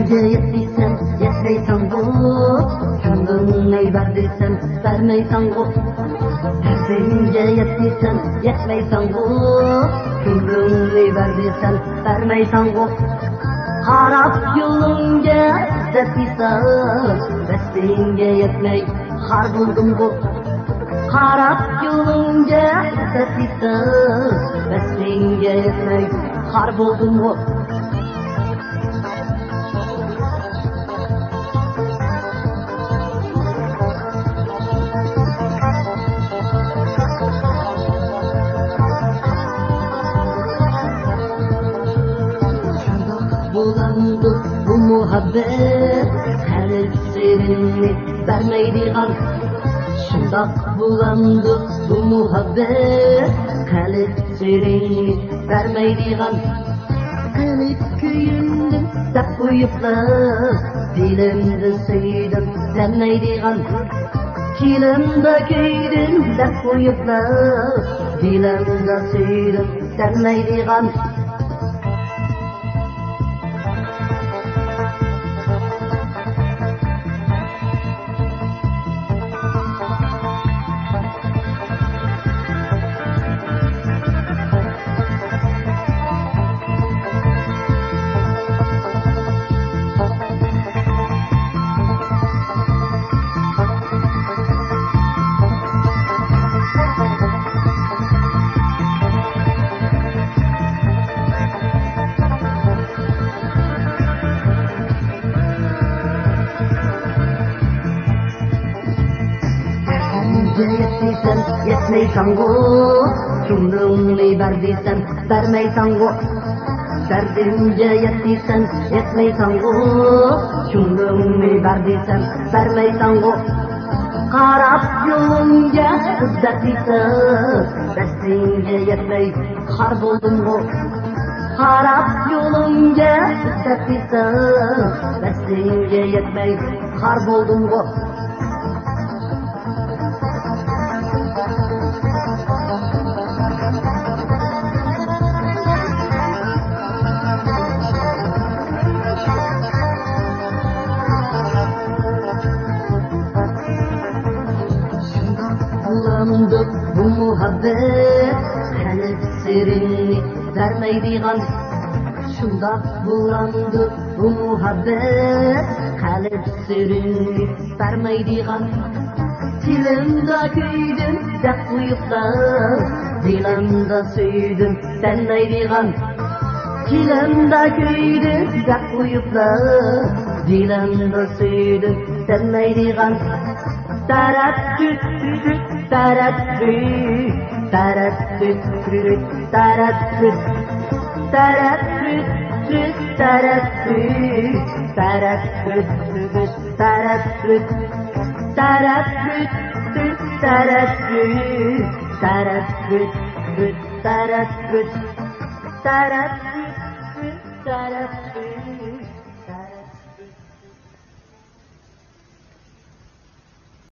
Derdince yettiysem yetmeysen bu, Gönlün ney verdiysen vermeysen bu. Derdince yettiysem yetmeysen bu, Gönlün ney verdiysen vermeysen bu. Harap yolunca izzet-i Vestinge yetmey har buldum bu. Harap yolunca izzet-i Vestinge yetmey har buldum bu. Bulandı bu muhabbet, kalp serinlik vermeydiğen. Şundak bulandı bu muhabbet, kalp serinlik vermeydiğen. Kalp köyündüm dep uyuplar, dilimde söyledim demeydiğen. Kilimde köydüm dep uyuplar, dilimde söyledim demeydiğen. Yettiysen yetmeysen bu, Gönlünü verdiysen vermeysen bu. Derdince yettiysen yetmeysen bu, Gönlünü verdiysen vermeysen bu. Karap yolunca izzet-i Vestinge yetmey har buldum bu. Harap yolunca izzet-i Vestinge yetmey har buldum bu. Bulandı bu muhabbet, kalp serinlik vermeydiğen. Şunda bulandı bu muhabbet, kalp serinlik vermeydiğen. Dilimde köydüm dep uyuplar, dilimde söyledim demeydiğen. Dilimde köydüm dep uyuplar, dilimde söyledim demeydiğen. Taraddüt, taraddüt, taraddüt, taraddüt, taraddüt, taraddüt, taraddüt, taraddüt, taraddüt, taraddüt, taraddüt, taraddüt, taraddüt, taraddüt, taraddüt.